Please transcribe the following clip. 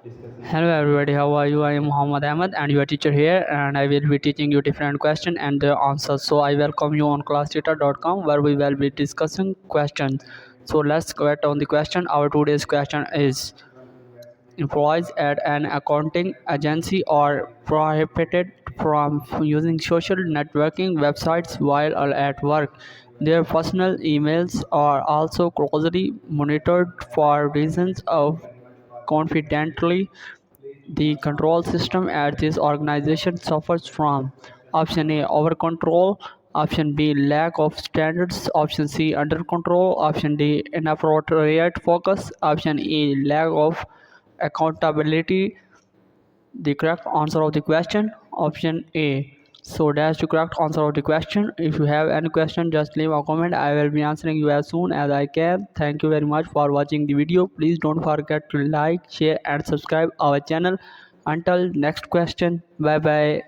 Hello everybody, how are you? I am Muhammad Ahmed and your teacher here, and I will be teaching you different questions and their answers. So I welcome you on classtheta.com where we will be discussing questions. So let's get on the question. Our today's question is: employees at an accounting agency are prohibited from using social networking websites while at work. Their personal emails are also closely monitored for reasons of confidentiality. The control system at this organization suffers from: option A, over control; option B, lack of standards; option C, under control; option D, inappropriate focus; option E, lack of accountability. The correct answer of the question, option A. So that's the correct answer of the question. If you have any question, just leave a comment. I will be answering you as soon as I can. Thank you very much for watching the video. Please don't forget to like, share and subscribe our channel. Until next question, bye bye.